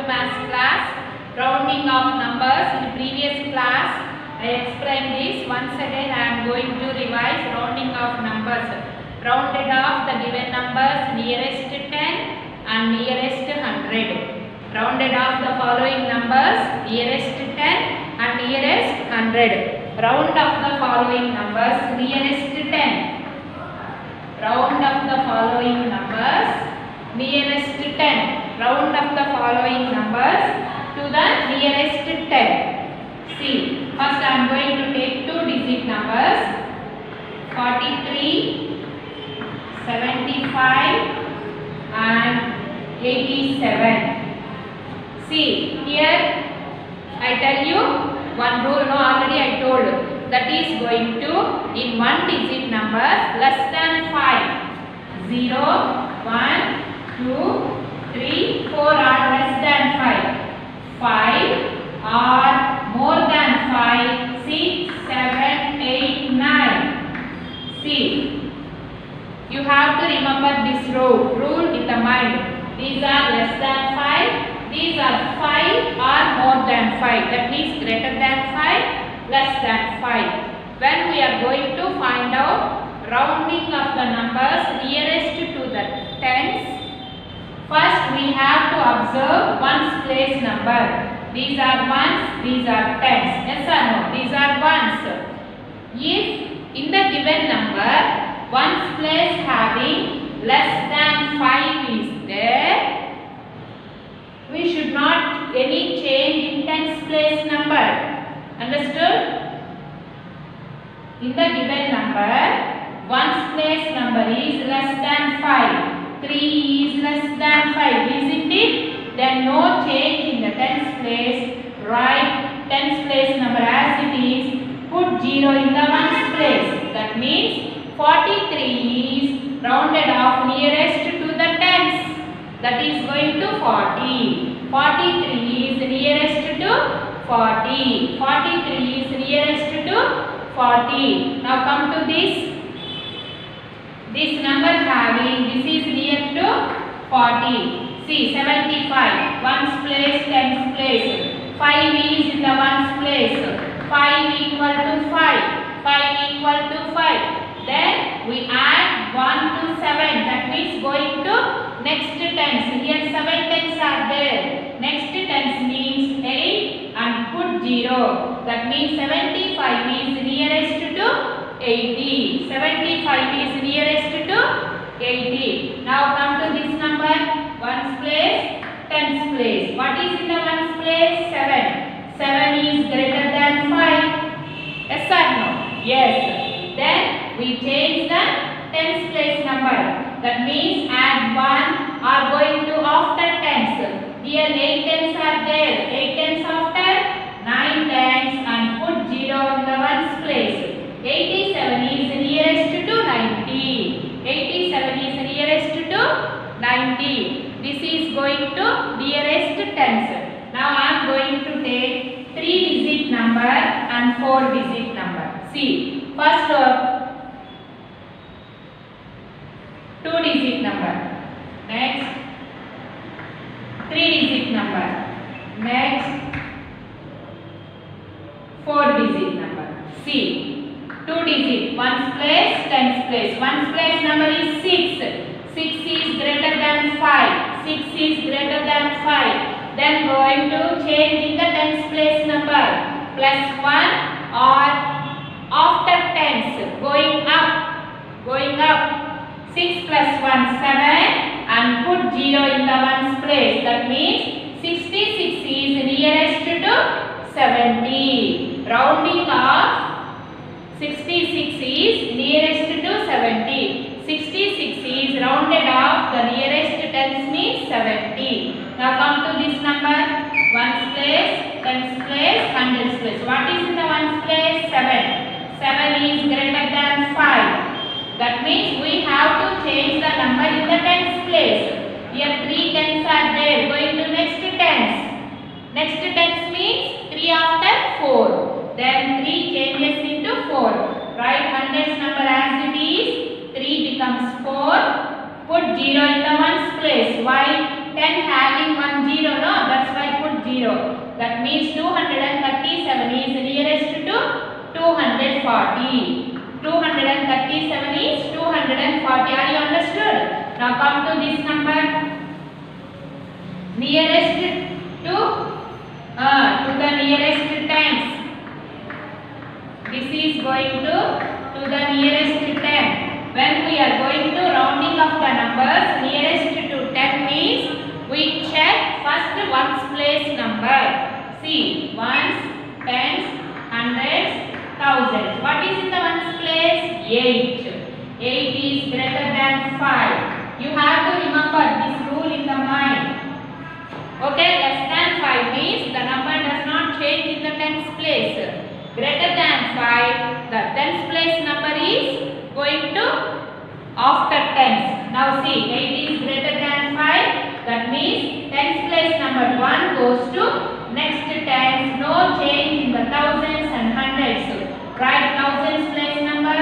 maths class, rounding of numbers. In the previous class, I explained this. Once again, I am going to revise rounding of numbers. Rounded off the given numbers nearest 10 and nearest 100. Rounded off the following numbers nearest 10 and nearest 100. Round of the following numbers nearest 10. Round of the following numbers nearest 10. Round of the following numbers to the nearest 10. See, first I am going to take 2-digit numbers 43, 75 and 87. See, here I tell you one rule, no, already I told, that is going to in 1-digit numbers less than 5. 0, 1, 2, 3, 4 are less than 5. 5 are more than 5. 6, 7, 8, 9. See, you have to remember this rule in the mind. These are less than 5. These are 5 or more than 5. That means greater than 5, less than 5. When we are going to find out rounding of the numbers nearest to the tens, first we have to observe ones place number. These are ones, these are tens. Yes or no? These are ones. If in the given number ones place having less than 5 is there, we should not any change in tens place number. Understood? In the given number, ones place number is less than 5. 3 is less than 5, isn't it? Then no change in the tens place. Write tens place number as it is. Put 0 in the ones place. That means 43 is rounded off nearest to the tens. That is going to 40. 43 is nearest to 40. 43 is nearest to 40. Now come to this. This number having, this is near to 40. See, 75. Ones place, tens place. 5 is in the ones place. 5 equal to 5. 5 equal to 5. Then we add 1 to 7. That means going to next tens. Here 7 tens are there. Next tens means 8 and put 0. That means 75 is nearest to 80. 75 is nearest to 80. Now come to this number. Ones place, tens place. What is in the ones place? 7. 7 is greater than 5. Yes or no? Yes. Then we change the tens place number. That means add 1 are going to after tens. Here 8 tens are there. 8 tens after 9 tens and put 0 in the ones place. 87 is nearest to 90. 87 is nearest to 90. This is going to nearest tens. Now I am going to take 3-digit number and 4-digit number. See, first 2-digit number. Next 3-digit number. Next 4-digit number. See, 2-digit, ones place, tens place. Ones place number is 6. 6 is greater than 5. 6 is greater than 5. Then going to change in the tens place number. Plus 1 or after tens. Going up. Going up. 6 plus 1, 7 and put 0 in the ones place. That means 66 is nearest to 70. Rounding off 66 is nearest to 70. 66 is rounded off the nearest tens means 70. Now come to this number. Ones place, tens place, hundreds place. What is in the ones place? 7. 7 is greater than 5. That means we have to change the number in the tens place. Here 3 tens are there. Going to next tens. Next tens means 3 after 4. Then 3 changes into 4. Write hundreds number as it is. 3 becomes 4. Put 0 in the ones place. Why? 10 having 1 0, no? That's why 240. 237 is 240. Are you understood? Now come to this number. Nearest to the nearest tens. This is going to the nearest 10. When we are going to rounding of the numbers, nearest to 10 means we check first ones place number. See, ones, tens, hundreds, thousands. What is in the ones place? 8. 8 is greater than 5. You have to remember this rule in the mind. Okay, less than 5 means the number does not change in the tens place. Greater than 5, the tens place number is going to after tens. Now see, 8 is greater than 5. That means tens place number 1 goes to next tens. No change in the thousands and hundreds. Write thousands place number,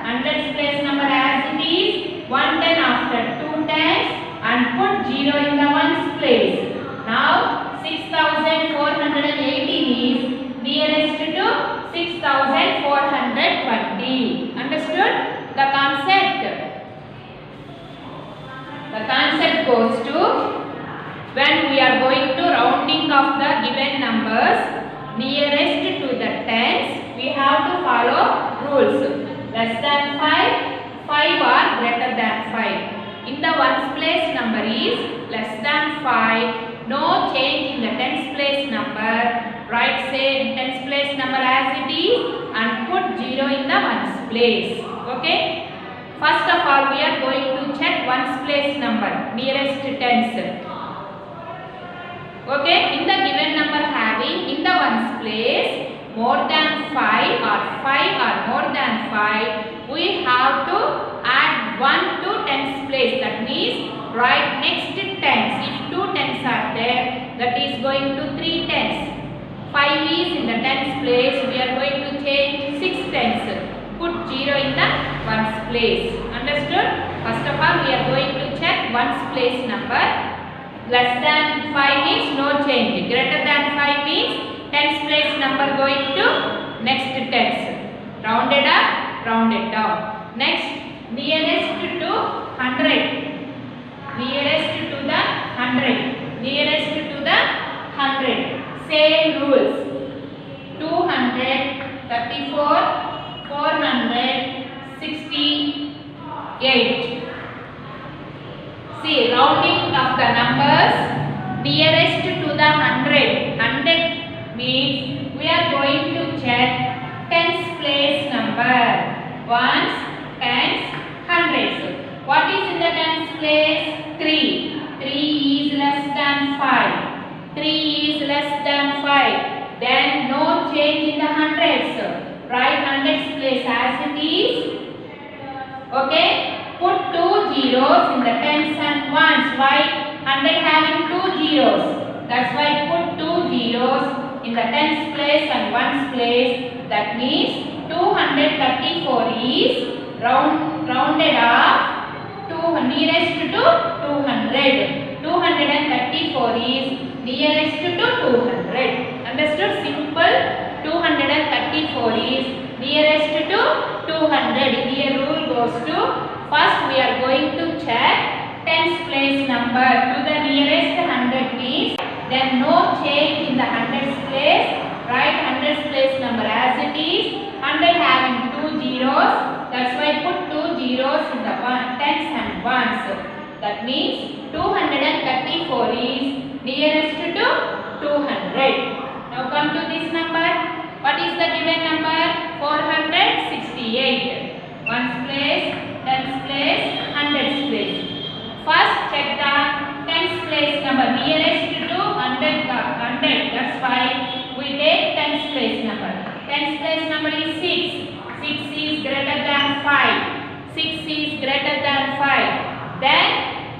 hundreds place number as it is. 110 after 2 tens and put 0 in the ones place. Now 6418 is nearest to 6420. Understood the concept? The concept goes to when we are going to rounding of the given numbers nearest to the tens, we have to follow rules. Less than 5, 5 or greater than 5. In the ones place number is less than 5. No change in the tens place number. Write same tens place number as it is and put 0 in the ones place. Okay. First of all, we are going to check ones place number nearest tens. Okay. In the given number having in the ones place more than 5 or 5 or more than 5, we have to add 1 to tens place. That means write next tens. If 2 tens are there, that is going to 3 tens. 5 is in the tens place. We are going to change 6 tens. Put 0 in the ones place. Understood? First of all, we are going to check ones place number. Less than 5 is no change. Greater than 5 means tens place number going to next tens. Rounded up, rounded down. Next, nearest to 100. Nearest to the 100. Nearest to the 100. Same rules. 200, 34, 468. See, rounding of the numbers nearest to the 100. 100 means we are going to check tens place number. Ones, tens, hundreds. What is in the tens place? 3. 3 is less than 5. 3 is less than 5. Then no change in the hundreds. Write hundreds place as it is. Okay. Put 2 zeros in the tens and ones. Why? 100 having 2 zeros. That's why put 2 zeros in the tens place and ones place. That means 234 is rounded off to nearest to 200. 234 is nearest to 200. Understood? Simple. 234 is nearest to 200. Here rule goes to first we are going to check tens place number to the nearest 100 means then no change in the hundreds place. Write hundreds place number as it is. 100 having 2 zeros. That's why put 2 zeros in the tens and ones. That means 234 is nearest to 200. Now come to this number. What is the given number? 468. Ones place, tens place, hundreds place. First check the tens place number nearest to 100. That's why we take tens place number. Tens place number is 6. 6 is greater than 5. 6 is greater than 5. Then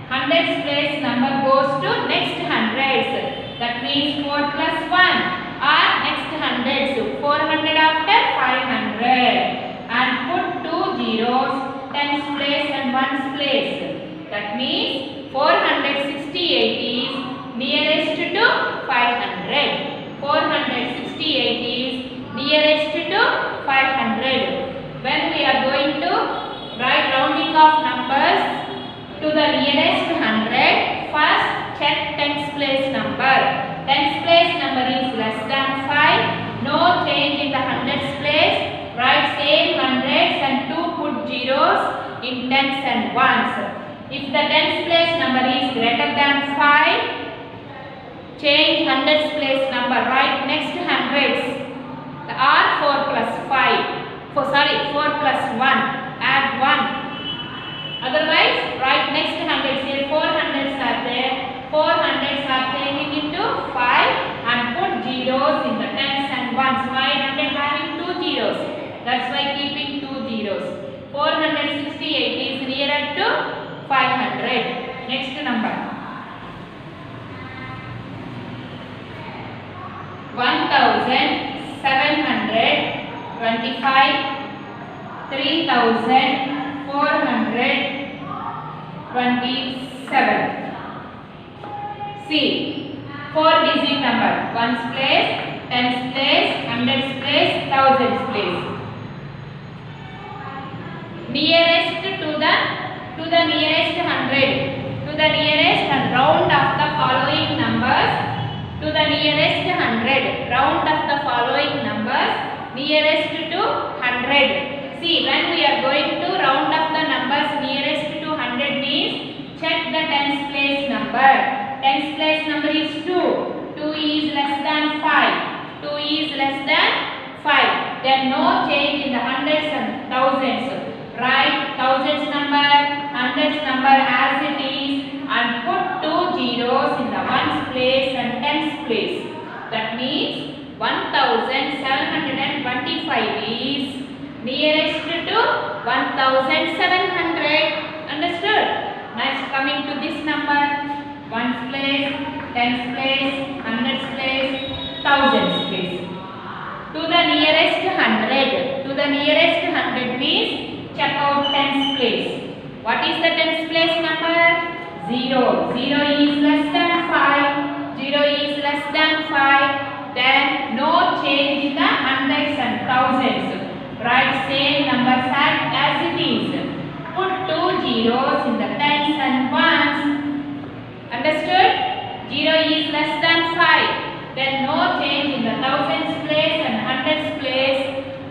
hundreds place number goes to next hundreds. That means 4 plus 1 or next hundreds. 400 after 500. And put 2 zeros, tens place and ones place. That means 468 is nearest to 500. 468 is nearest to 500. and ones. If the tens place number is greater than 5, change hundreds place number right next to hundreds. The R 4 plus 5. 4 plus 1. Add 1. Otherwise, right next to hundreds. Here 4 hundreds are there. 4 hundreds are changing into 5 and put zeros in the tens and ones. Why 100 having 2 zeros? That's why keeping 2 zeros. 468 is nearer to 500. Next number. 1725, 3427. See, 4 digit number. Ones place, tens place, hundreds place, thousands place. Nearest to the nearest 100, to the nearest and round of the following numbers. To the nearest 100, round of the following numbers, nearest to 100. See, when we are going to round of the numbers nearest to 100 means check the tens place number. Tens place number is 2. 2 is less than 5. 2 is less than 5. Then no change in the hundreds and thousands. Write thousands number, hundreds number as it is and put 2 zeros in the ones place and tens place. That means 1725 is nearest to 1700. Understood? Next, coming to this number, ones place, tens place, hundreds place, thousands place. To the nearest 100. To the nearest 100 means check out tens place. What is the tens place number? 0. 0 is less than 5. 0 is less than 5. Then no change in the hundreds and thousands. Write same numbers as it is. Put 2 zeros in the tens and ones. Understood? 0 is less than 5. Then no change in the thousands place and hundreds place.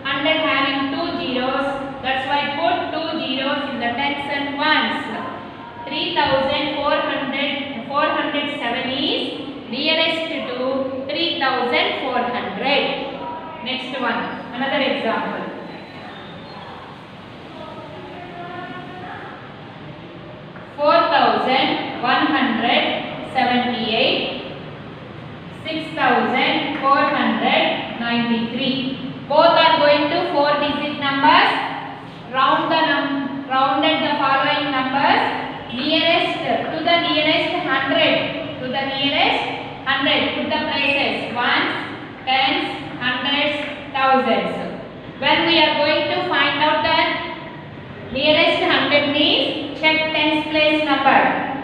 100 having 2 zeros. That's why put 2 zeros in the tens and ones. 3407 is nearest to 3400. Next one, another example. 4178, 6493. Both are going to 4 digit numbers. Rounded the following numbers nearest to the nearest 100. To the nearest 100. Put the places ones, tens, hundreds, thousands. When we are going to find out that nearest 100 means check tens place number.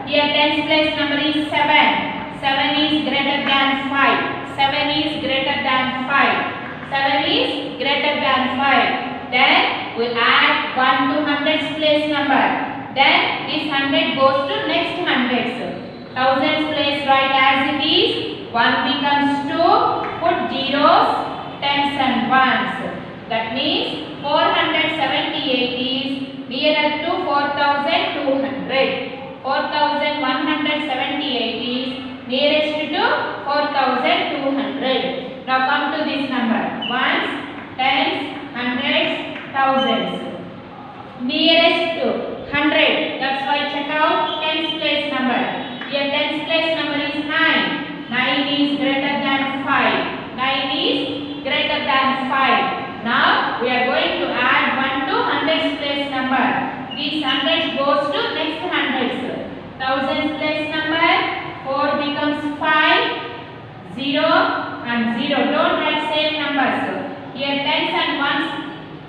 Here tens place number is 7. 7 is greater than 5. 7 is greater than 5. 7 is greater than 5. Then we add 1 to hundreds place number. Then this 100 goes to next hundreds. Thousands place right as it is. 1 becomes 2. Put zeros, tens and ones. That means 478 is nearer to 4200. 4178 is nearest to 4200. Now come to this number. Ones, tens, hundreds, thousands. Nearest to 100. That's why check out tens place number. Here tens place number is 9. 9 is greater than 5. 9 is greater than 5. Now we are going to add 1 to hundreds place number. This hundreds goes to next hundreds. Thousands place number. 4 becomes 5. 0 and 0. Don't write same numbers. Here tens and ones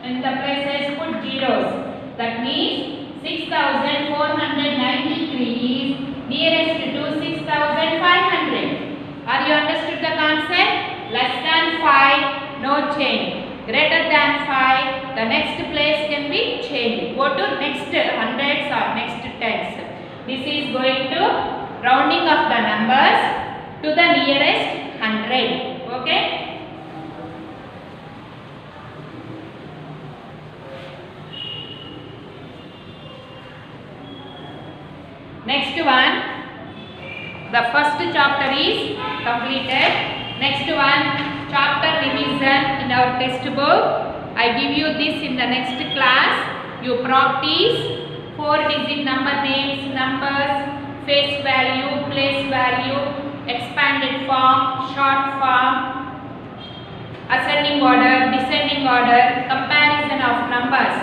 in the places put zeros. That means 6493 is nearest to 6500. Are you understood the concept? Less than 5, no change. Greater than 5, the next place can be changed. Go to next hundreds or next tens. This is going to rounding of the numbers to the nearest 100. Okay? one, the first chapter is completed. Next one, chapter revision in our textbook. I give you this in the next class. You practice 4-digit number names, numbers, face value, place value, expanded form, short form, ascending order, descending order, comparison of numbers.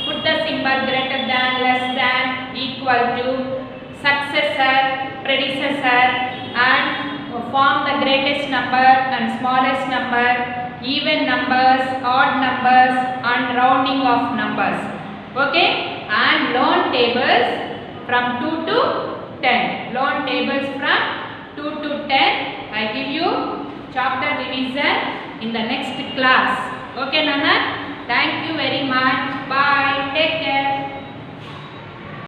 Put the symbol greater than, less than, equal to, successor, predecessor, and form the greatest number and smallest number, even numbers, odd numbers, and rounding of numbers. Okay? And learn tables from 2 to 10. Learn tables from 2 to 10. I give you chapter revision in the next class. Okay, Nana? Thank you very much. Bye. Take care.